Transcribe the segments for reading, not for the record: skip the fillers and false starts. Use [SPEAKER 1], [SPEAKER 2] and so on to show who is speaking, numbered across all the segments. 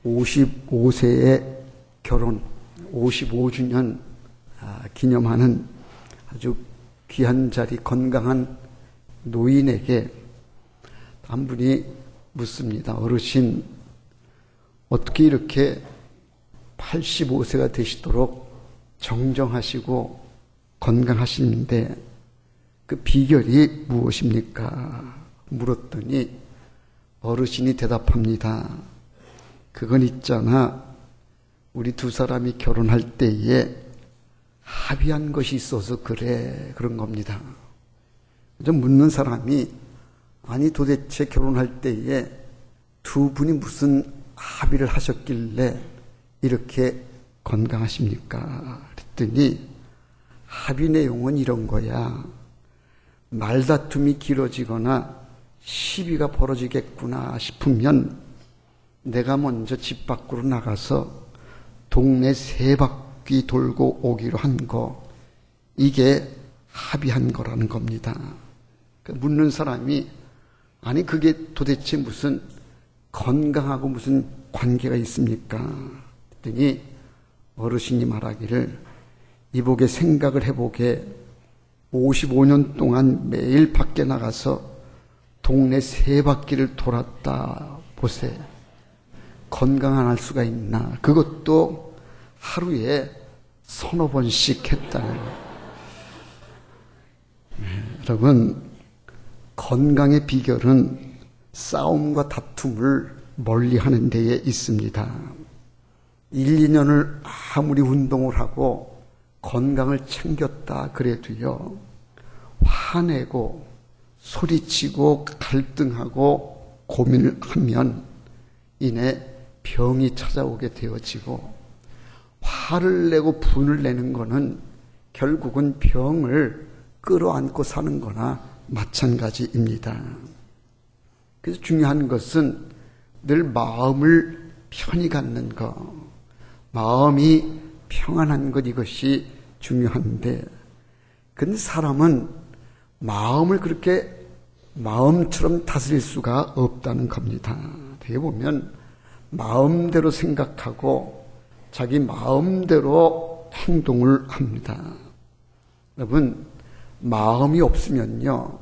[SPEAKER 1] 55세에 결혼 55주년 기념하는 아주 귀한 자리, 건강한 노인에게 한 분이 묻습니다. 어르신, 어떻게 이렇게 85세가 되시도록 정정하시고 건강하시는데 그 비결이 무엇입니까? 물었더니 어르신이 대답합니다. 그건 있잖아. 우리 두 사람이 결혼할 때에 합의한 것이 있어서 그래. 그런 겁니다. 좀 묻는 사람이 아니 도대체 결혼할 때에 두 분이 무슨 합의를 하셨길래 이렇게 건강하십니까? 그랬더니 합의 내용은 이런 거야. 말다툼이 길어지거나 시비가 벌어지겠구나 싶으면 내가 먼저 집 밖으로 나가서 동네 3바퀴 돌고 오기로 한 거, 이게 합의한 거라는 겁니다. 묻는 사람이 아니 그게 도대체 무슨 건강하고 무슨 관계가 있습니까? 그랬더니 어르신이 말하기를 이보게 생각을 해보게 55년 동안 매일 밖에 나가서 동네 3바퀴를 돌았다 보세. 건강 안 할 수가 있나? 그것도 하루에 3-4번씩 했다는 거예요. 여러분, 건강의 비결은 싸움과 다툼을 멀리하는 데에 있습니다. 1-2년을 아무리 운동을 하고 건강을 챙겼다 그래도요, 화내고 소리치고 갈등하고 고민을 하면 이내 병이 찾아오게 되어지고, 화를 내고 분을 내는 거는 결국은 병을 끌어안고 사는 거나 마찬가지입니다. 그래서 중요한 것은 늘 마음을 편히 갖는 것, 마음이 평안한 것, 이것이 중요한데, 근데 사람은 마음을 그렇게 마음처럼 다스릴 수가 없다는 겁니다. 되게 보면 마음대로 생각하고 자기 마음대로 행동을 합니다. 여러분, 마음이 없으면요,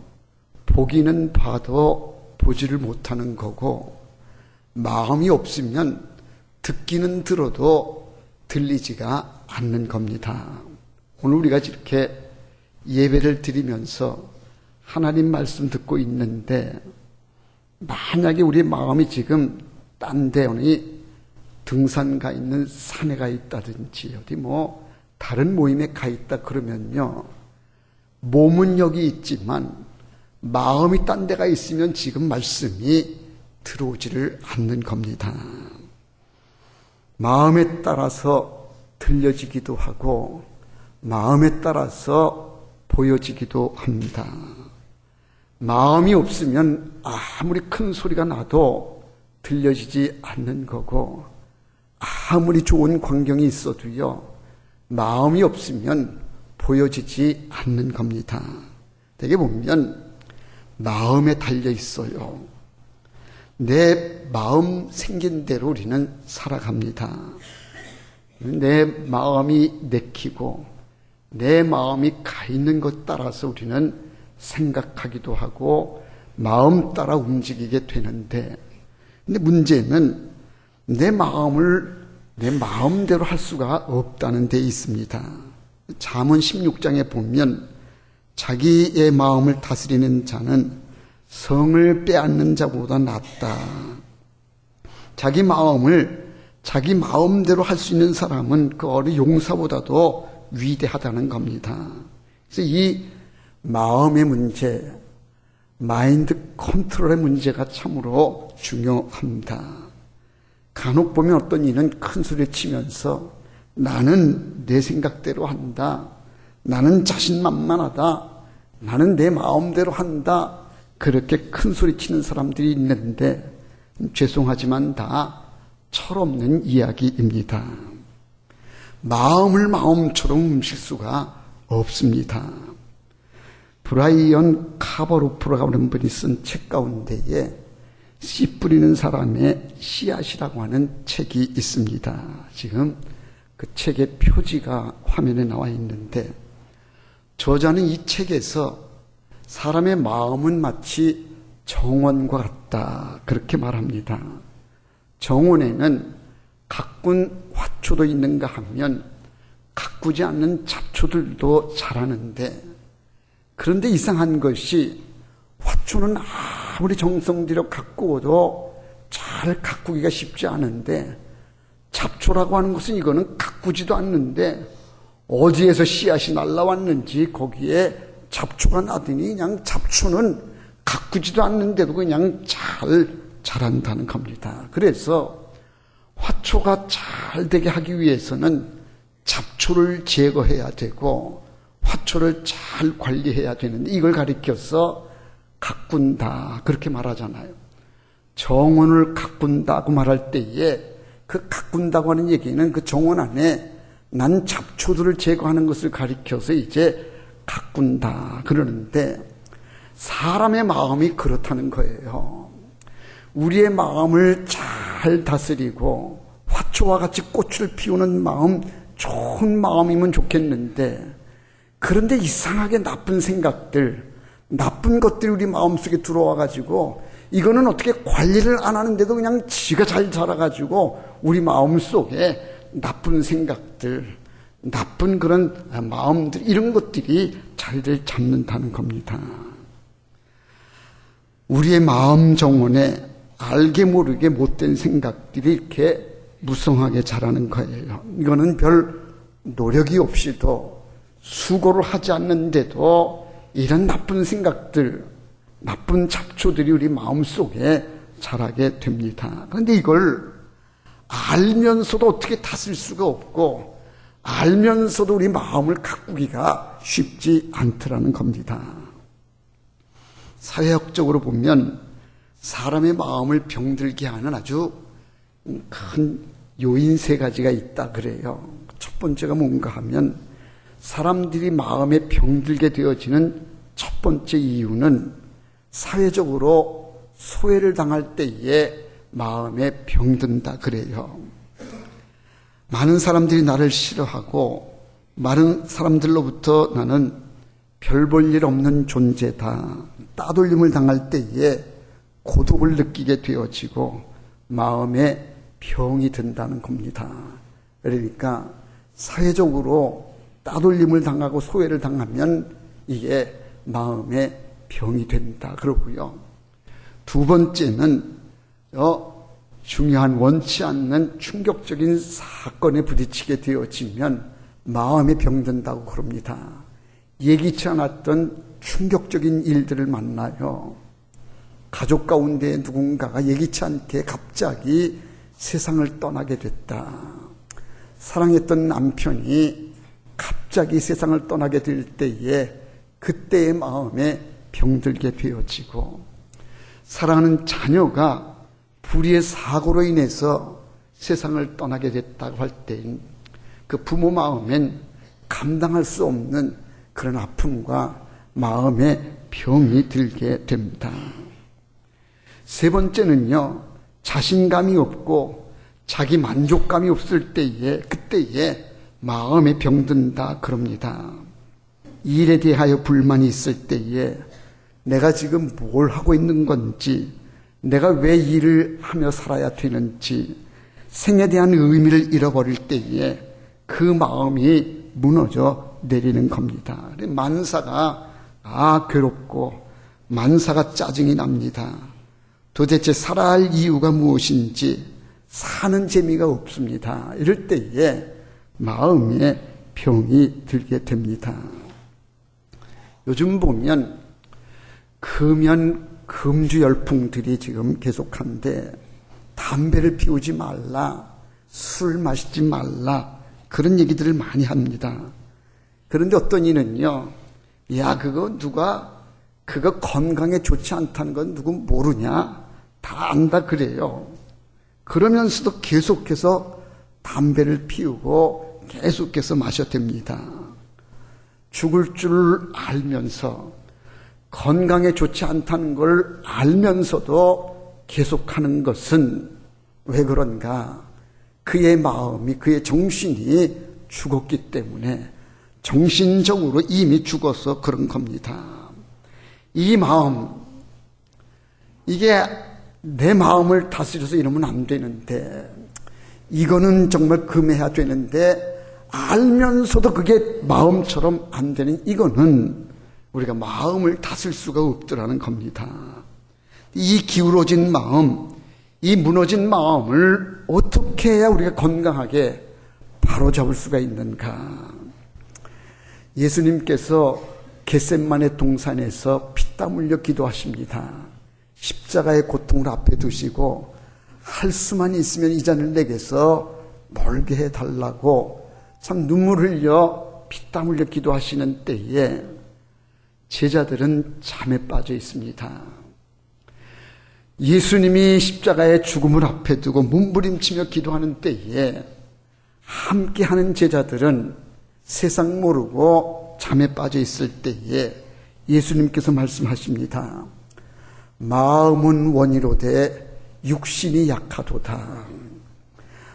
[SPEAKER 1] 보기는 봐도 보지를 못하는 거고, 마음이 없으면 듣기는 들어도 들리지가 않는 겁니다. 오늘 우리가 이렇게 예배를 드리면서 하나님 말씀 듣고 있는데, 만약에 우리 마음이 지금 딴 데 어디 등산 가 있는 산에 가 있다든지 어디 다른 모임에 가 있다 그러면요, 몸은 여기 있지만 마음이 딴 데가 있으면 지금 말씀이 들어오지를 않는 겁니다. 마음에 따라서 들려지기도 하고 마음에 따라서 보여지기도 합니다. 마음이 없으면 아무리 큰 소리가 나도 들려지지 않는 거고, 아무리 좋은 광경이 있어도요, 마음이 없으면 보여지지 않는 겁니다. 되게 보면 마음에 달려 있어요. 내 마음 생긴 대로 우리는 살아갑니다. 내 마음이 내키고 내 마음이 가 있는 것 따라서 우리는 생각하기도 하고 마음 따라 움직이게 되는데, 근데 문제는 내 마음을 내 마음대로 할 수가 없다는 데 있습니다. 잠언 16장에 보면 자기의 마음을 다스리는 자는 성을 빼앗는 자보다 낫다. 자기 마음을 자기 마음대로 할 수 있는 사람은 그 어린 용사보다도 위대하다는 겁니다. 그래서 이 마음의 문제, 마인드 컨트롤의 문제가 참으로 중요합니다. 간혹 보면 어떤 이는 큰 소리 치면서 나는 내 생각대로 한다, 나는 자신만만하다, 나는 내 마음대로 한다, 그렇게 큰 소리 치는 사람들이 있는데 죄송하지만 다 철없는 이야기입니다. 마음을 마음처럼 움직일 수가 없습니다. 브라이언 카버로프라는 분이 쓴 책 가운데에 씨 뿌리는 사람의 씨앗이라고 하는 책이 있습니다. 지금 그 책의 표지가 화면에 나와 있는데, 저자는 이 책에서 사람의 마음은 마치 정원과 같다, 그렇게 말합니다. 정원에는 가꾼 화초도 있는가 하면 가꾸지 않는 잡초들도 자라는데, 그런데 이상한 것이 화초는 아무리 정성 들여 가꾸어도 잘 가꾸기가 쉽지 않은데, 잡초라고 하는 것은 이거는 가꾸지도 않는데 어디에서 씨앗이 날라왔는지 거기에 잡초가 나더니 그냥 잡초는 가꾸지도 않는데도 그냥 잘 자란다는 겁니다. 그래서 화초가 잘 되게 하기 위해서는 잡초를 제거해야 되고 화초를 잘 관리해야 되는데, 이걸 가리켜서 가꾼다, 그렇게 말하잖아요. 정원을 가꾼다고 말할 때에 그 가꾼다고 하는 얘기는 그 정원 안에 난 잡초들을 제거하는 것을 가리켜서 이제 가꾼다 그러는데, 사람의 마음이 그렇다는 거예요. 우리의 마음을 잘 다스리고 화초와 같이 꽃을 피우는 마음, 좋은 마음이면 좋겠는데, 그런데 이상하게 나쁜 생각들, 나쁜 것들이 우리 마음속에 들어와가지고 이거는 어떻게 관리를 안 하는데도 그냥 지가 잘 자라가지고 우리 마음속에 나쁜 생각들, 나쁜 그런 마음들, 이런 것들이 자리를 잡는다는 겁니다. 우리의 마음 정원에 알게 모르게 못된 생각들이 이렇게 무성하게 자라는 거예요. 이거는 별 노력이 없이도, 수고를 하지 않는데도 이런 나쁜 생각들, 나쁜 잡초들이 우리 마음속에 자라게 됩니다. 그런데 이걸 알면서도 어떻게 다스릴 수가 없고, 알면서도 우리 마음을 가꾸기가 쉽지 않더라는 겁니다. 사회학적으로 보면 사람의 마음을 병들게 하는 아주 큰 요인 3가지가 있다 그래요. 첫 번째가 뭔가 하면, 사람들이 마음에 병들게 되어지는 첫 번째 이유는 사회적으로 소외를 당할 때에 마음에 병든다 그래요. 많은 사람들이 나를 싫어하고 많은 사람들로부터 나는 별 볼 일 없는 존재다, 따돌림을 당할 때에 고독을 느끼게 되어지고 마음에 병이 든다는 겁니다. 그러니까 사회적으로 따돌림을 당하고 소외를 당하면 이게 마음에 병이 된다 그러고요. 두 번째는 중요한 원치 않는 충격적인 사건에 부딪히게 되어지면 마음에 병든다고 그럽니다. 예기치 않았던 충격적인 일들을 만나요. 가족 가운데 누군가가 예기치 않게 갑자기 세상을 떠나게 됐다. 사랑했던 남편이 갑자기 세상을 떠나게 될 때에 그때의 마음에 병들게 되어지고, 사랑하는 자녀가 불의의 사고로 인해서 세상을 떠나게 됐다고 할 때인 그 부모 마음엔 감당할 수 없는 그런 아픔과 마음에 병이 들게 됩니다. 세 번째는요, 자신감이 없고 자기 만족감이 없을 때에, 그때에 마음에 병든다 그럽니다. 일에 대하여 불만이 있을 때에 내가 지금 뭘 하고 있는 건지, 내가 왜 일을 하며 살아야 되는지, 생에 대한 의미를 잃어버릴 때에 그 마음이 무너져 내리는 겁니다. 만사가 괴롭고 만사가 짜증이 납니다. 도대체 살아야 할 이유가 무엇인지 사는 재미가 없습니다. 이럴 때에 마음에 병이 들게 됩니다. 요즘 보면 금연, 금주 열풍들이 지금 계속한데, 담배를 피우지 말라, 술 마시지 말라, 그런 얘기들을 많이 합니다. 그런데 어떤 이는요, 야, 그거 건강에 좋지 않다는 건 누구 모르냐? 다 안다 그래요. 그러면서도 계속해서 담배를 피우고 계속해서 마셔댑니다. 죽을 줄 알면서, 건강에 좋지 않다는 걸 알면서도 계속하는 것은 왜 그런가? 그의 마음이, 그의 정신이 죽었기 때문에 정신적으로 이미 죽어서 그런 겁니다. 이 마음, 이게 내 마음을 다스려서 이러면 안 되는데, 이거는 정말 금해야 되는데, 알면서도 그게 마음처럼 안 되는, 이거는 우리가 마음을 다스릴 수가 없더라는 겁니다. 이 기울어진 마음, 이 무너진 마음을 어떻게 해야 우리가 건강하게 바로잡을 수가 있는가? 예수님께서 겟세마네 동산에서 피땀 흘려 기도하십니다. 십자가의 고통을 앞에 두시고 할 수만 있으면 이 잔을 내게서 멀게 해달라고 참 눈물 흘려 피땀 흘려 기도하시는 때에 제자들은 잠에 빠져 있습니다. 예수님이 십자가의 죽음을 앞에 두고 몸부림치며 기도하는 때에 함께하는 제자들은 세상 모르고 잠에 빠져 있을 때에 예수님께서 말씀하십니다. 마음은 원이로되 육신이 약하도다.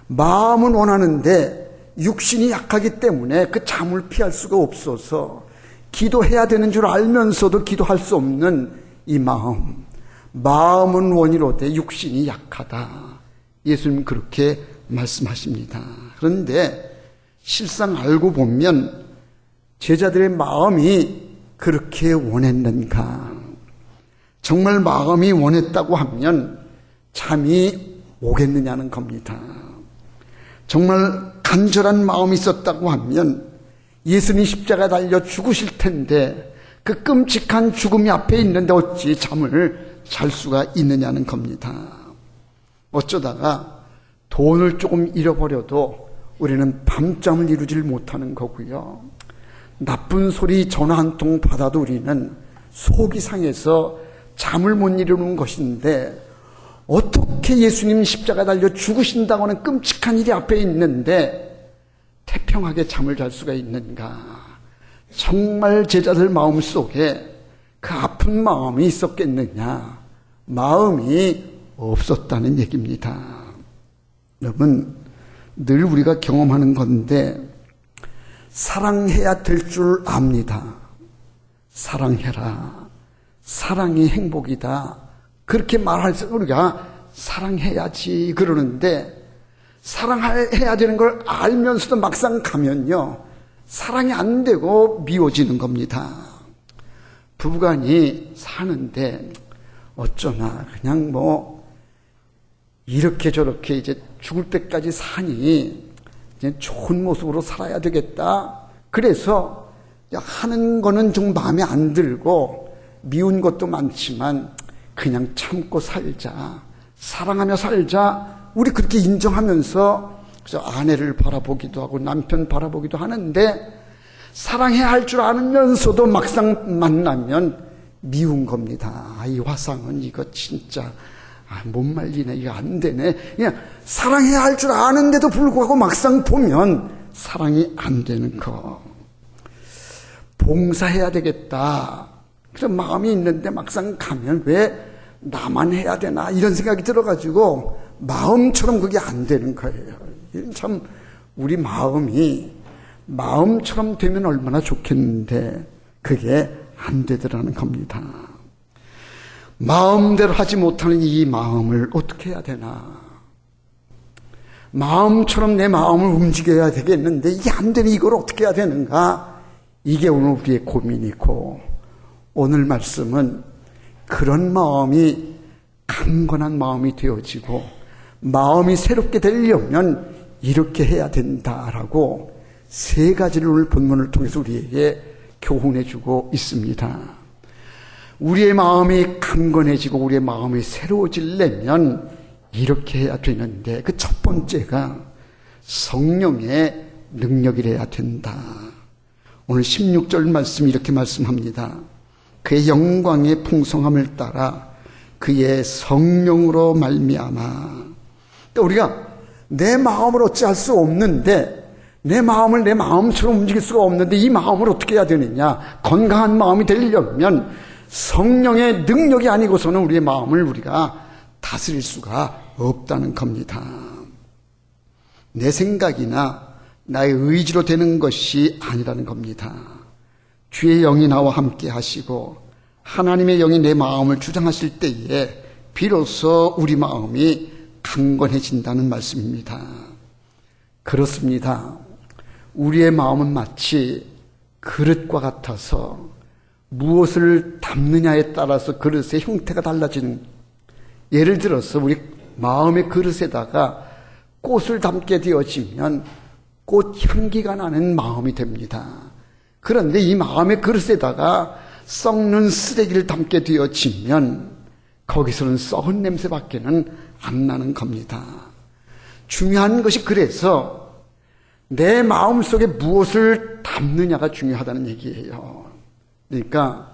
[SPEAKER 1] 마음은 원하는데 육신이 약하기 때문에 그 잠을 피할 수가 없어서 기도해야 되는 줄 알면서도 기도할 수 없는 이 마음. 마음은 원이로되 육신이 약하다. 예수님 그렇게 말씀하십니다. 그런데 실상 알고 보면 제자들의 마음이 그렇게 원했는가? 정말 마음이 원했다고 하면 잠이 오겠느냐는 겁니다. 정말 간절한 마음이 있었다고 하면 예수님 십자가에 달려 죽으실 텐데 그 끔찍한 죽음이 앞에 있는데 어찌 잠을 잘 수가 있느냐는 겁니다. 어쩌다가 돈을 조금 잃어버려도 우리는 밤잠을 이루질 못하는 거고요. 나쁜 소리 전화 한 통 받아도 우리는 속이 상해서 잠을 못 이루는 것인데 어떻게 예수님 십자가에 달려 죽으신다고 하는 끔찍한 일이 앞에 있는데 태평하게 잠을 잘 수가 있는가? 정말 제자들 마음속에 그 아픈 마음이 있었겠느냐? 마음이 없었다는 얘기입니다. 여러분, 늘 우리가 경험하는 건데 사랑해야 될 줄 압니다. 사랑해라. 사랑이 행복이다. 그렇게 말해서 우리가 사랑해야지 그러는데 사랑해야 되는 걸 알면서도 막상 가면요. 사랑이 안 되고 미워지는 겁니다. 부부간이 사는데 어쩌나 그냥 뭐 이렇게 저렇게 이제 죽을 때까지 사니 이제 좋은 모습으로 살아야 되겠다. 그래서 하는 거는 좀 마음에 안 들고 미운 것도 많지만 그냥 참고 살자. 사랑하며 살자. 우리 그렇게 인정하면서 그래서 아내를 바라보기도 하고 남편 바라보기도 하는데 사랑해야 할 줄 아면서도 막상 만나면 미운 겁니다. 이 화상은 이거 진짜 못 말리네. 이거 안 되네. 그냥 사랑해야 할 줄 아는데도 불구하고 막상 보면 사랑이 안 되는 거. 봉사해야 되겠다. 그런 마음이 있는데 막상 가면 왜 나만 해야 되나 이런 생각이 들어가지고 마음처럼 그게 안 되는 거예요. 참 우리 마음이 마음처럼 되면 얼마나 좋겠는데 그게 안 되더라는 겁니다. 마음대로 하지 못하는 이 마음을 어떻게 해야 되나? 마음처럼 내 마음을 움직여야 되겠는데 이게 안 되니 이걸 어떻게 해야 되는가? 이게 오늘 우리의 고민이고 오늘 말씀은 그런 마음이 강건한 마음이 되어지고 마음이 새롭게 되려면 이렇게 해야 된다라고 세 가지를 오늘 본문을 통해서 우리에게 교훈해 주고 있습니다. 우리의 마음이 강건해지고 우리의 마음이 새로워지려면 이렇게 해야 되는데 그 첫 번째가 성령의 능력이래야 된다. 오늘 16절 말씀 이렇게 말씀합니다. 그의 영광의 풍성함을 따라 그의 성령으로 말미암아. 그러니까 우리가 내 마음을 어찌할 수 없는데 내 마음을 내 마음처럼 움직일 수가 없는데 이 마음을 어떻게 해야 되느냐? 건강한 마음이 되려면 성령의 능력이 아니고서는 우리의 마음을 우리가 다스릴 수가 없다는 겁니다. 내 생각이나 나의 의지로 되는 것이 아니라는 겁니다. 주의 영이 나와 함께 하시고 하나님의 영이 내 마음을 주장하실 때에 비로소 우리 마음이 강건해진다는 말씀입니다. 그렇습니다. 우리의 마음은 마치 그릇과 같아서 무엇을 담느냐에 따라서 그릇의 형태가 달라지는, 예를 들어서 우리 마음의 그릇에다가 꽃을 담게 되어지면 꽃 향기가 나는 마음이 됩니다. 그런데 이 마음의 그릇에다가 썩는 쓰레기를 담게 되어지면 거기서는 썩은 냄새밖에는 안 나는 겁니다. 중요한 것이 그래서 내 마음속에 무엇을 담느냐가 중요하다는 얘기예요. 그러니까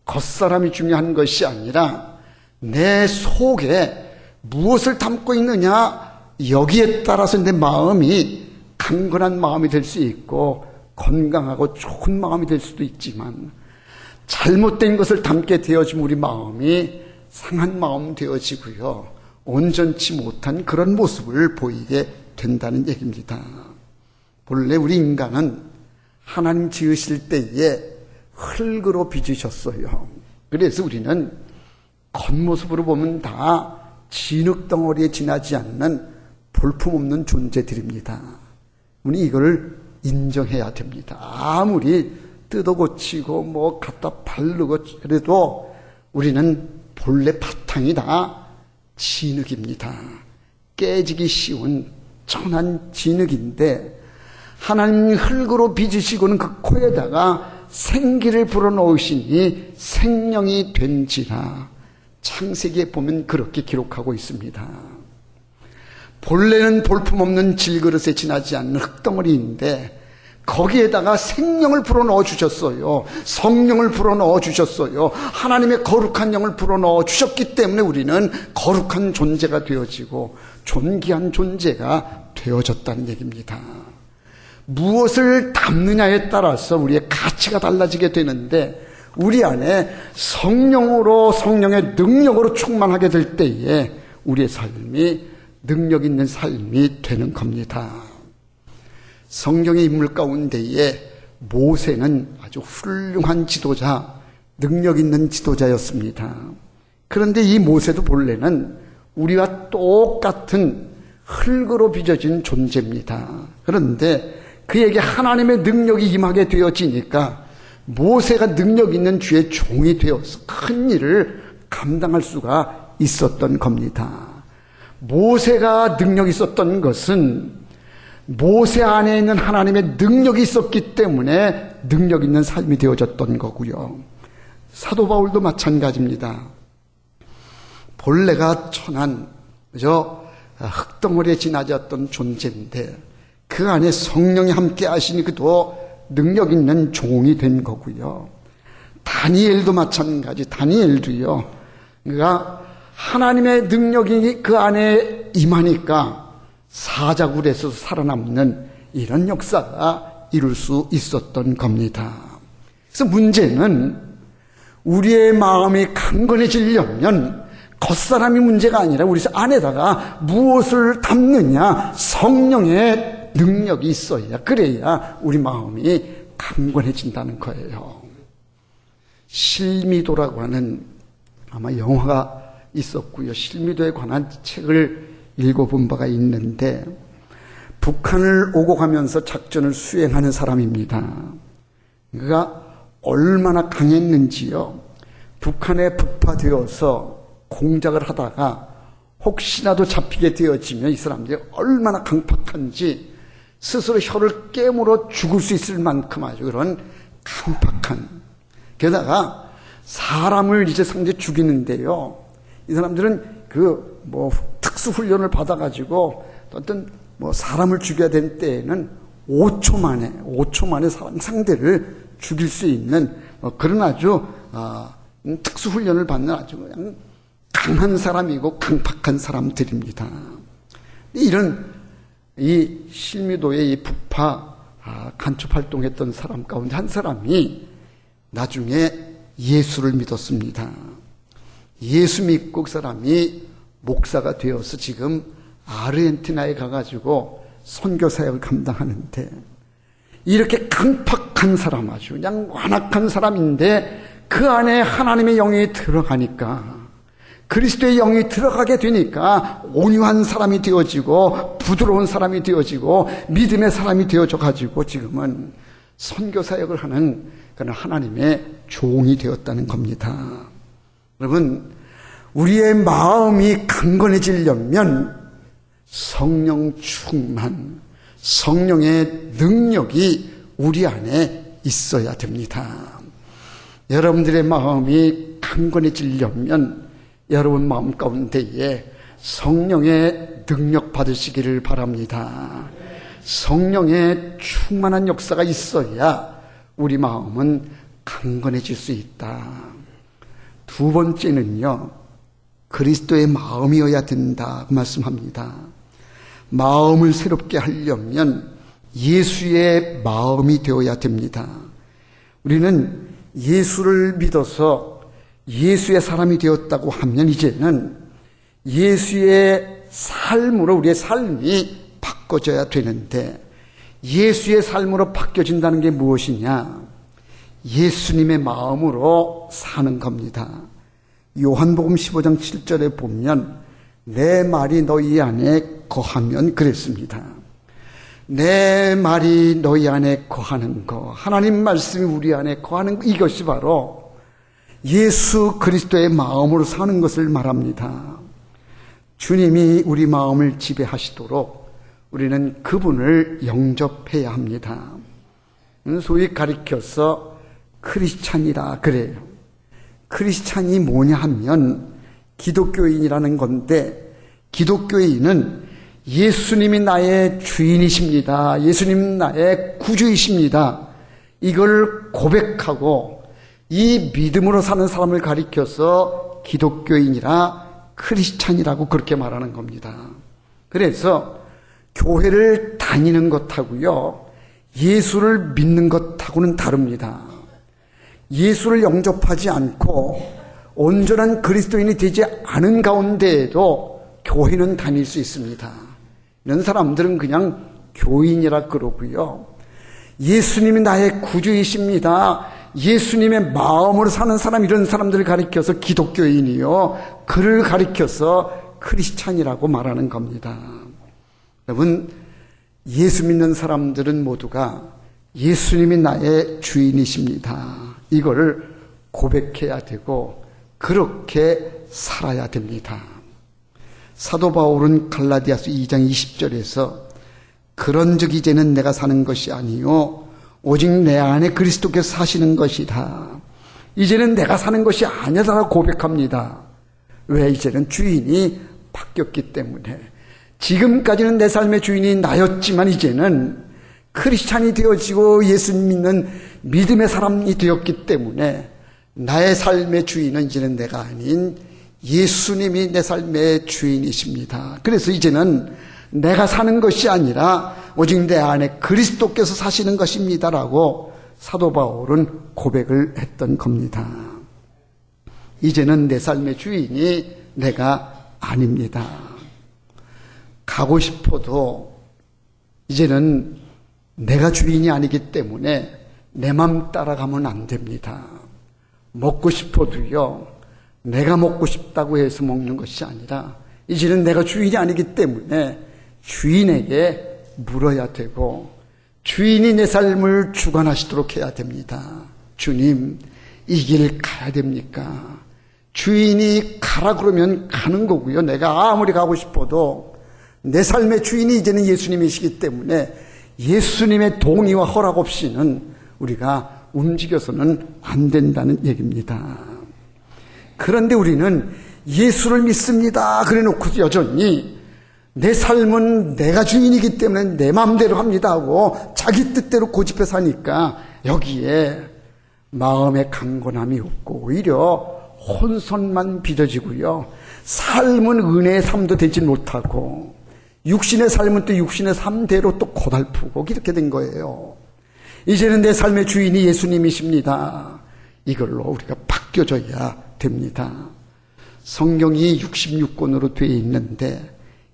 [SPEAKER 1] 겉사람이 중요한 것이 아니라 내 속에 무엇을 담고 있느냐, 여기에 따라서 내 마음이 강건한 마음이 될 수 있고 건강하고 좋은 마음이 될 수도 있지만, 잘못된 것을 담게 되어지면 우리 마음이 상한 마음 되어지고요, 온전치 못한 그런 모습을 보이게 된다는 얘기입니다. 본래 우리 인간은 하나님 지으실 때에 흙으로 빚으셨어요. 그래서 우리는 겉모습으로 보면 다 진흙덩어리에 지나지 않는 볼품없는 존재들입니다. 우리 이걸 인정해야 됩니다. 아무리 뜯어고치고 뭐 갖다 바르고 그래도 우리는 본래 바탕이 다 진흙입니다. 깨지기 쉬운 천한 진흙인데 하나님 흙으로 빚으시고는 그 코에다가 생기를 불어넣으시니 생명이 된지라. 창세기에 보면 그렇게 기록하고 있습니다. 본래는 볼품없는 질그릇에 지나지 않는 흙덩어리인데 거기에다가 생명을 불어넣어 주셨어요. 성령을 불어넣어 주셨어요. 하나님의 거룩한 영을 불어넣어 주셨기 때문에 우리는 거룩한 존재가 되어지고 존귀한 존재가 되어졌다는 얘기입니다. 무엇을 담느냐에 따라서 우리의 가치가 달라지게 되는데, 우리 안에 성령으로, 성령의 능력으로 충만하게 될 때에 우리의 삶이 능력 있는 삶이 되는 겁니다. 성경의 인물 가운데에 모세는 아주 훌륭한 지도자, 능력 있는 지도자였습니다. 그런데 이 모세도 본래는 우리와 똑같은 흙으로 빚어진 존재입니다. 그런데 그에게 하나님의 능력이 임하게 되어지니까 모세가 능력 있는 주의 종이 되어서 큰 일을 감당할 수가 있었던 겁니다. 모세가 능력이 있었던 것은 모세 안에 있는 하나님의 능력이 있었기 때문에 능력 있는 삶이 되어졌던 거고요. 사도 바울도 마찬가지입니다. 본래가 천한 흙덩어리에 지나졌던 존재인데 그 안에 성령이 함께 하시니 그도 능력 있는 종이 된 거고요. 다니엘도 마찬가지. 다니엘도요, 그러니까 하나님의 능력이 그 안에 임하니까 사자굴에서 살아남는 이런 역사가 이룰 수 있었던 겁니다. 그래서 문제는 우리의 마음이 강건해지려면 겉사람이 문제가 아니라 우리 안에다가 무엇을 담느냐, 성령의 능력이 있어야, 그래야 우리 마음이 강건해진다는 거예요. 실미도라고 하는 아마 영화가 있었고요. 실미도에 관한 책을 읽어본 바가 있는데 북한을 오고 가면서 작전을 수행하는 사람입니다. 그가 얼마나 강했는지요. 북한에 북파되어서 공작을 하다가 혹시라도 잡히게 되어지면 이 사람들이 얼마나 강팍한지 스스로 혀를 깨물어 죽을 수 있을 만큼 아주 그런 강팍한, 게다가 사람을 이제 상대 죽이는데요, 이 사람들은 특수 훈련을 받아가지고 어떤 사람을 죽여야 될 때에는 5초 만에 사람 상대를 죽일 수 있는 그런 아주 특수 훈련을 받는 아주 그냥 강한 사람이고 강팍한 사람들입니다. 이런 이 실미도의 이 북파 간첩 활동했던 사람 가운데 한 사람이 나중에 예수를 믿었습니다. 예수 믿고 그 사람이 목사가 되어서 지금 아르헨티나에 가가지고 선교사역을 감당하는데, 이렇게 강팍한 사람, 아주 그냥 완악한 사람인데 그 안에 하나님의 영이 들어가니까, 그리스도의 영이 들어가게 되니까 온유한 사람이 되어지고 부드러운 사람이 되어지고 믿음의 사람이 되어져 가지고 지금은 선교사역을 하는 그런 하나님의 종이 되었다는 겁니다. 여러분, 우리의 마음이 강건해지려면 성령 충만, 성령의 능력이 우리 안에 있어야 됩니다. 여러분들의 마음이 강건해지려면 여러분 마음 가운데에 성령의 능력 받으시기를 바랍니다. 성령의 충만한 역사가 있어야 우리 마음은 강건해질 수 있다. 두 번째는요, 그리스도의 마음이어야 된다 말씀합니다. 마음을 새롭게 하려면 예수의 마음이 되어야 됩니다. 우리는 예수를 믿어서 예수의 사람이 되었다고 하면 이제는 예수의 삶으로 우리의 삶이 바꿔져야 되는데, 예수의 삶으로 바뀌어진다는 게 무엇이냐? 예수님의 마음으로 사는 겁니다. 요한복음 15장 7절에 보면 내 말이 너희 안에 거하면 그랬습니다. 내 말이 너희 안에 거하는 것, 하나님 말씀이 우리 안에 거하는 것, 이것이 바로 예수 그리스도의 마음으로 사는 것을 말합니다. 주님이 우리 마음을 지배하시도록 우리는 그분을 영접해야 합니다. 소위 가리켜서 크리스찬이라 그래요. 크리스찬이 뭐냐 하면 기독교인이라는 건데, 기독교인은 예수님이 나의 주인이십니다, 예수님 나의 구주이십니다, 이걸 고백하고 이 믿음으로 사는 사람을 가리켜서 기독교인이라 크리스찬이라고 그렇게 말하는 겁니다. 그래서 교회를 다니는 것하고요, 예수를 믿는 것하고는 다릅니다. 예수를 영접하지 않고 온전한 그리스도인이 되지 않은 가운데에도 교회는 다닐 수 있습니다. 이런 사람들은 그냥 교인이라 그러고요, 예수님이 나의 구주이십니다, 예수님의 마음으로 사는 사람, 이런 사람들을 가리켜서 기독교인이요, 그를 가리켜서 크리스찬이라고 말하는 겁니다. 여러분, 예수 믿는 사람들은 모두가 예수님이 나의 주인이십니다, 이거를 고백해야 되고 그렇게 살아야 됩니다. 사도 바울은 갈라디아서 2장 20절에서 그런즉 이제는 내가 사는 것이 아니요 오직 내 안에 그리스도께서 사시는 것이다, 이제는 내가 사는 것이 아니다라고 고백합니다. 왜? 이제는 주인이 바뀌었기 때문에. 지금까지는 내 삶의 주인이 나였지만 이제는 크리스찬이 되어지고 예수 믿는 믿음의 사람이 되었기 때문에 나의 삶의 주인은 이제는 내가 아닌 예수님이 내 삶의 주인이십니다. 그래서 이제는 내가 사는 것이 아니라 오직 내 안에 그리스도께서 사시는 것입니다라고 사도 바울은 고백을 했던 겁니다. 이제는 내 삶의 주인이 내가 아닙니다. 가고 싶어도 이제는 내가 주인이 아니기 때문에 내 맘 따라가면 안 됩니다. 먹고 싶어도요, 내가 먹고 싶다고 해서 먹는 것이 아니라 이제는 내가 주인이 아니기 때문에 주인에게 물어야 되고 주인이 내 삶을 주관하시도록 해야 됩니다. 주님, 이 길 가야 됩니까? 주인이 가라 그러면 가는 거고요. 내가 아무리 가고 싶어도 내 삶의 주인이 이제는 예수님이시기 때문에 예수님의 동의와 허락 없이는 우리가 움직여서는 안 된다는 얘기입니다. 그런데 우리는 예수를 믿습니다 그래 놓고 여전히 내 삶은 내가 주인이기 때문에 내 마음대로 합니다 하고 자기 뜻대로 고집해 사니까 여기에 마음의 강건함이 없고 오히려 혼선만 빚어지고요, 삶은 은혜의 삶도 되지 못하고 육신의 삶은 또 육신의 삶대로 또 고달프고 이렇게 된 거예요. 이제는 내 삶의 주인이 예수님이십니다. 이걸로 우리가 바뀌어져야 됩니다. 성경이 66권으로 되어 있는데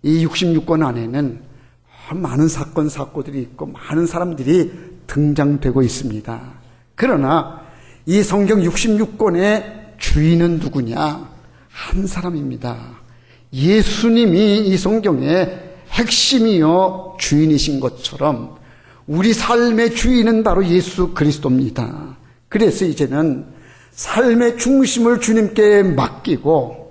[SPEAKER 1] 이 66권 안에는 많은 사건 사고들이 있고 많은 사람들이 등장되고 있습니다. 그러나 이 성경 66권의 주인은 누구냐? 한 사람입니다. 예수님이 이 성경의 핵심이요 주인이신 것처럼 우리 삶의 주인은 바로 예수 그리스도입니다. 그래서 이제는 삶의 중심을 주님께 맡기고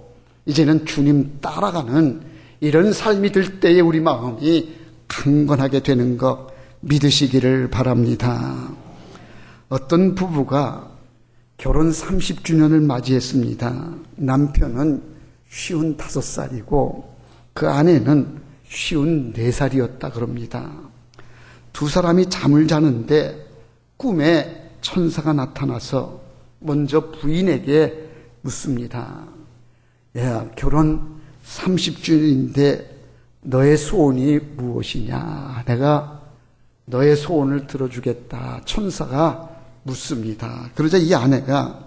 [SPEAKER 1] 이제는 주님 따라가는 이런 삶이 될 때에 우리 마음이 강건하게 되는 것 믿으시기를 바랍니다. 어떤 부부가 결혼 30주년을 맞이했습니다. 남편은 55살이고 그 아내는 54살이었다 그럽니다. 두 사람이 잠을 자는데 꿈에 천사가 나타나서 먼저 부인에게 묻습니다. 야, 결혼 30주년인데 너의 소원이 무엇이냐? 내가 너의 소원을 들어주겠다. 천사가 묻습니다. 그러자 이 아내가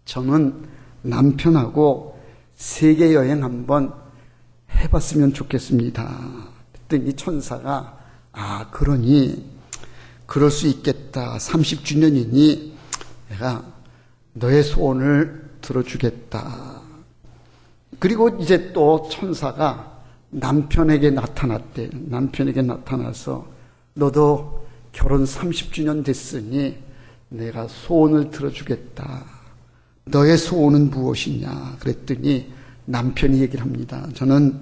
[SPEAKER 1] 저는 남편하고 세계 여행 한번 해봤으면 좋겠습니다. 그랬더니 천사가 그러니 그럴 수 있겠다. 30주년이니 내가 너의 소원을 들어주겠다. 그리고 이제 또 천사가 남편에게 나타났대. 남편에게 나타나서 너도 결혼 30주년 됐으니 내가 소원을 들어주겠다. 너의 소원은 무엇이냐? 그랬더니 남편이 얘기를 합니다. 저는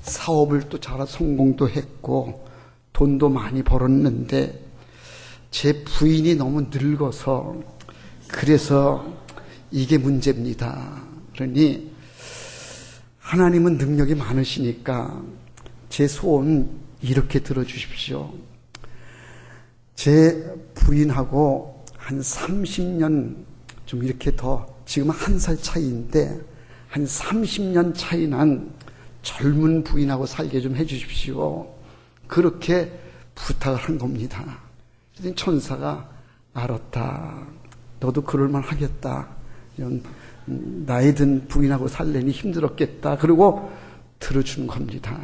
[SPEAKER 1] 사업을 또 잘 성공도 했고 돈도 많이 벌었는데 제 부인이 너무 늙어서 그래서 이게 문제입니다. 그러니 하나님은 능력이 많으시니까 제 소원 이렇게 들어주십시오. 제 부인하고 한 30년 좀 이렇게 더 지금 1살 차이인데 한 30년 차이 난 젊은 부인하고 살게 좀 해주십시오. 그렇게 부탁을 한 겁니다. 그랬더니 천사가 알았다. 너도 그럴만 하겠다. 나이 든 부인하고 살려니 힘들었겠다. 그리고 들어주는 겁니다.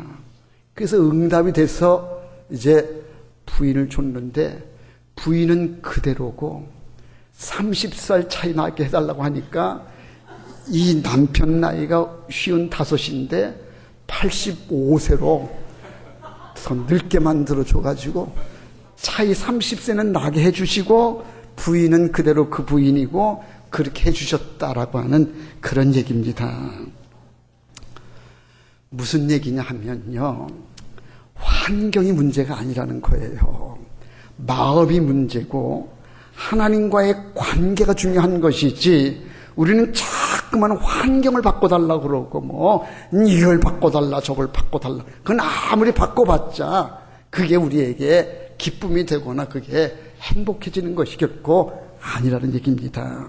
[SPEAKER 1] 그래서 응답이 돼서 이제 부인을 줬는데 부인은 그대로고 30살 차이 나게 해달라고 하니까 이 남편 나이가 55인데 85세로 더 늙게 만들어줘가지고 차이 30세는 나게 해주시고 부인은 그대로 그 부인이고 그렇게 해주셨다라고 하는 그런 얘기입니다. 무슨 얘기냐 하면요, 환경이 문제가 아니라는 거예요. 마음이 문제고 하나님과의 관계가 중요한 것이지 우리는 자꾸만 환경을 바꿔달라고 그러고 이걸 바꿔달라 저걸 바꿔달라 그건 아무리 바꿔봤자 그게 우리에게 기쁨이 되거나 그게 행복해지는 것이겠고 아니라는 얘기입니다.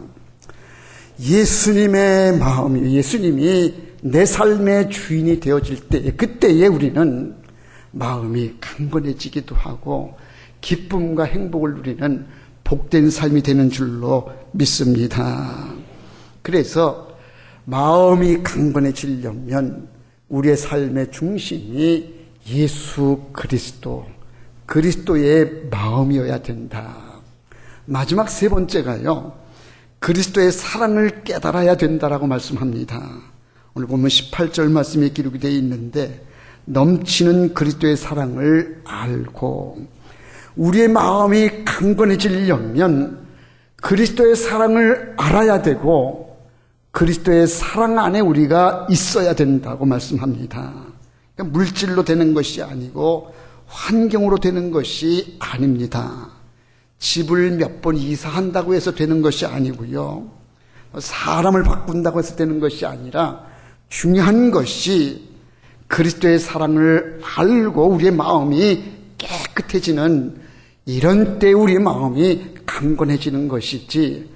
[SPEAKER 1] 예수님의 마음이 예수님이 내 삶의 주인이 되어질 때 그때에 우리는 마음이 강건해지기도 하고 기쁨과 행복을 누리는 복된 삶이 되는 줄로 믿습니다. 그래서 마음이 강건해지려면 우리의 삶의 중심이 예수 그리스도, 그리스도의 마음이어야 된다. 마지막 세 번째가요, 그리스도의 사랑을 깨달아야 된다라고 말씀합니다. 오늘 보면 18절 말씀에 기록이 되어 있는데 넘치는 그리스도의 사랑을 알고 우리의 마음이 강건해지려면 그리스도의 사랑을 알아야 되고 그리스도의 사랑 안에 우리가 있어야 된다고 말씀합니다. 그러니까 물질로 되는 것이 아니고 환경으로 되는 것이 아닙니다. 집을 몇 번 이사한다고 해서 되는 것이 아니고요. 사람을 바꾼다고 해서 되는 것이 아니라 중요한 것이 그리스도의 사랑을 알고 우리의 마음이 깨끗해지는 이런 때 우리의 마음이 강건해지는 것이지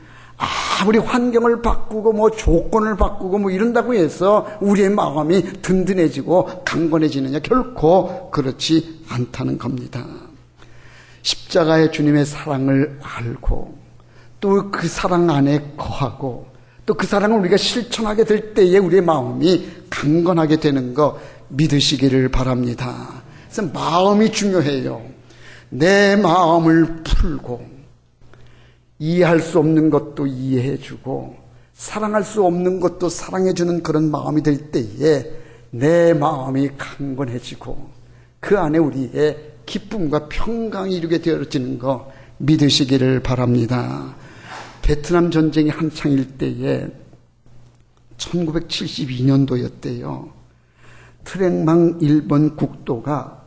[SPEAKER 1] 아무리 환경을 바꾸고 조건을 바꾸고 이런다고 해서 우리의 마음이 든든해지고 강건해지느냐 결코 그렇지 않다는 겁니다. 십자가의 주님의 사랑을 알고 또 그 사랑 안에 거하고 또 그 사랑을 우리가 실천하게 될 때에 우리의 마음이 강건하게 되는 거 믿으시기를 바랍니다. 그래서 마음이 중요해요. 내 마음을 풀고 이해할 수 없는 것도 이해해주고 사랑할 수 없는 것도 사랑해주는 그런 마음이 될 때에 내 마음이 강건해지고 그 안에 우리의 기쁨과 평강이 이루게 되어지는 거 믿으시기를 바랍니다. 베트남 전쟁이 한창일 때에 1972년도였대요. 트랭망 일본 국도가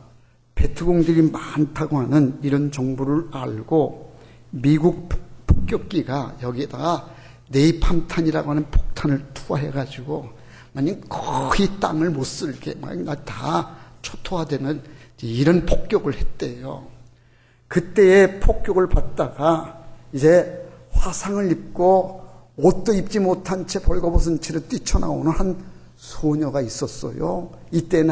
[SPEAKER 1] 베트공들이 많다고 하는 이런 정보를 알고 미국 폭격기가 여기에다가 네이팜탄이라고 하는 폭탄을 투하해가지고 만약 거의 땅을 못 쓸게 막 다 초토화되는 이런 폭격을 했대요. 그때의 폭격을 받다가 이제 화상을 입고 옷도 입지 못한 채 벌거벗은 채로 뛰쳐나오는 한 소녀가 있었어요. 이때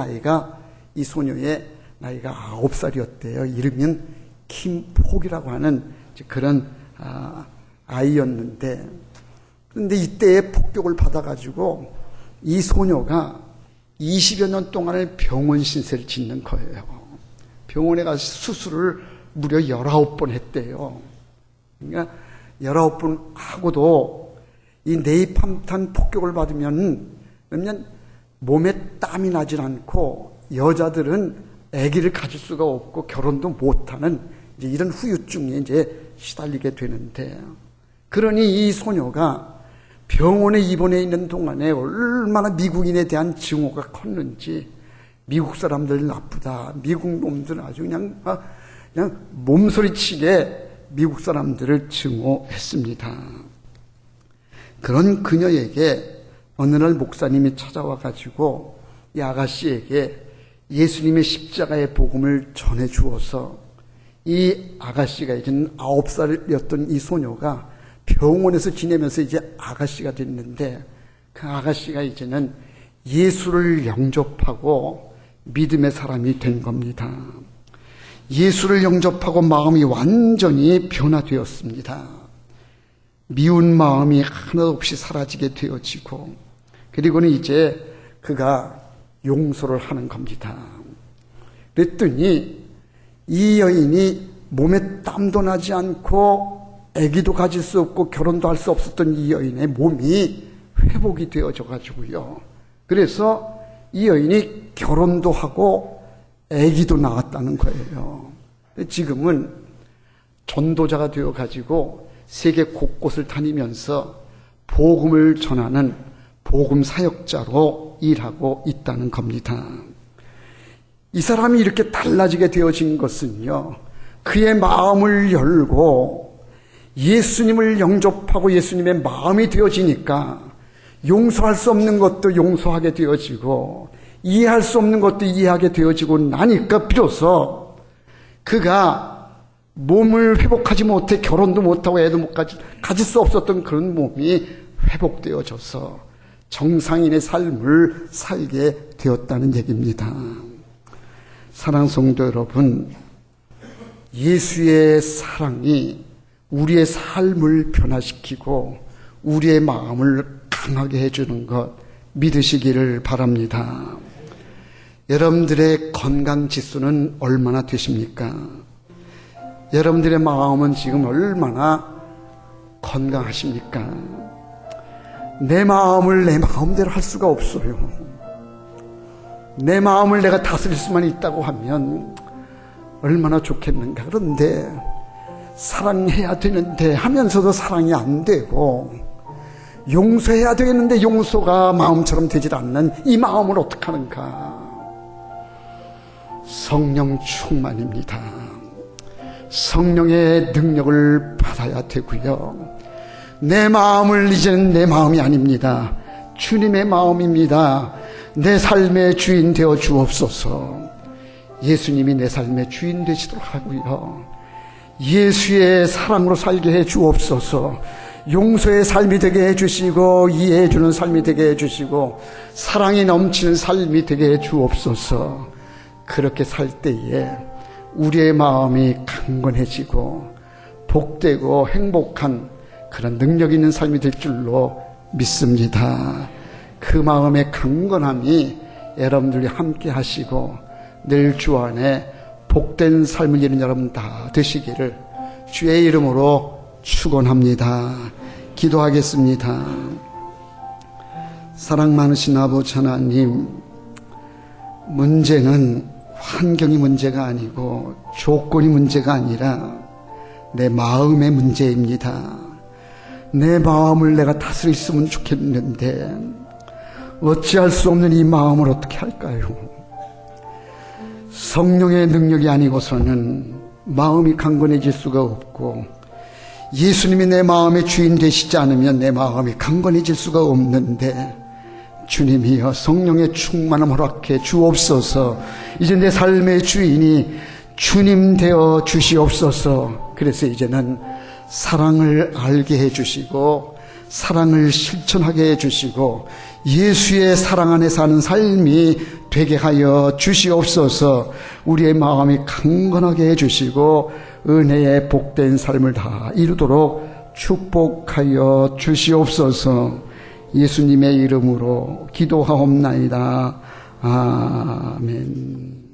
[SPEAKER 1] 이 소녀의 나이가 9살이었대요. 이름은 김폭이라고 하는 그런 아이였는데, 그런데 이때의 폭격을 받아가지고 이 소녀가 20여 년 동안을 병원 신세를 짓는 거예요. 병원에 가서 수술을 무려 19번 했대요. 그러니까 19번 하고도 이 네이팜탄 폭격을 받으면 몸에 땀이 나질 않고 여자들은 아기를 가질 수가 없고 결혼도 못하는 이제 이런 후유증에 이제 시달리게 되는데, 그러니 이 소녀가 병원에 입원해 있는 동안에 얼마나 미국인에 대한 증오가 컸는지, 미국 사람들 나쁘다, 미국 놈들 아주 그냥 몸소리치게 미국 사람들을 증오했습니다. 그런 그녀에게 어느 날 목사님이 찾아와 가지고 이 아가씨에게 예수님의 십자가의 복음을 전해 주어서 이 아가씨가 이제는 9살이었던 이 소녀가 병원에서 지내면서 이제 아가씨가 됐는데, 그 아가씨가 이제는 예수를 영접하고 믿음의 사람이 된 겁니다. 예수를 영접하고 마음이 완전히 변화되었습니다. 미운 마음이 하나도 없이 사라지게 되어지고, 그리고는 이제 그가 용서를 하는 겁니다. 그랬더니 이 여인이 몸에 땀도 나지 않고 아기도 가질 수 없고 결혼도 할 수 없었던 이 여인의 몸이 회복이 되어져 가지고요. 그래서 이 여인이 결혼도 하고 아기도 낳았다는 거예요. 지금은 전도자가 되어 가지고 세계 곳곳을 다니면서 복음을 전하는 복음 사역자로 일하고 있다는 겁니다. 이 사람이 이렇게 달라지게 되어진 것은요, 그의 마음을 열고 예수님을 영접하고 예수님의 마음이 되어지니까 용서할 수 없는 것도 용서하게 되어지고 이해할 수 없는 것도 이해하게 되어지고 나니까 비로소 그가 몸을 회복하지 못해 결혼도 못하고 애도 못 가질 수 없었던 그런 몸이 회복되어져서 정상인의 삶을 살게 되었다는 얘기입니다. 사랑하는 성도 여러분, 예수의 사랑이 우리의 삶을 변화시키고 우리의 마음을 강하게 해주는 것 믿으시기를 바랍니다. 여러분들의 건강 지수는 얼마나 되십니까? 여러분들의 마음은 지금 얼마나 건강하십니까? 내 마음을 내 마음대로 할 수가 없어요. 내 마음을 내가 다스릴 수만 있다고 하면 얼마나 좋겠는가. 그런데 사랑해야 되는데 하면서도 사랑이 안 되고, 용서해야 되는데 용서가 마음처럼 되질 않는 이 마음을 어떻게 하는가. 성령 충만입니다. 성령의 능력을 받아야 되고요. 내 마음을 이제는 내 마음이 아닙니다. 주님의 마음입니다. 내 삶의 주인 되어 주옵소서. 예수님이 내 삶의 주인 되시도록 하고요. 예수의 사랑으로 살게 해 주옵소서. 용서의 삶이 되게 해 주시고 이해해 주는 삶이 되게 해 주시고 사랑이 넘치는 삶이 되게 해 주옵소서. 그렇게 살 때에 우리의 마음이 강건해지고 복되고 행복한 그런 능력 있는 삶이 될 줄로 믿습니다. 그 마음의 강건함이 여러분들이 함께 하시고 늘 주 안에 복된 삶을 이루는 여러분 다 되시기를 주의 이름으로 축원합니다. 기도하겠습니다. 사랑 많으신 아버지 하나님, 문제는 환경이 문제가 아니고 조건이 문제가 아니라 내 마음의 문제입니다. 내 마음을 내가 다스렸으면 좋겠는데 어찌할 수 없는 이 마음을 어떻게 할까요? 성령의 능력이 아니고서는 마음이 강건해질 수가 없고 예수님이 내 마음의 주인 되시지 않으면 내 마음이 강건해질 수가 없는데 주님이여 성령의 충만함 허락해 주옵소서. 이제 내 삶의 주인이 주님 되어 주시옵소서. 그래서 이제는 사랑을 알게 해주시고 사랑을 실천하게 해주시고 예수의 사랑 안에 사는 삶이 되게 하여 주시옵소서. 우리의 마음이 강건하게 해주시고 은혜의 복된 삶을 다 이루도록 축복하여 주시옵소서. 예수님의 이름으로 기도하옵나이다. 아멘.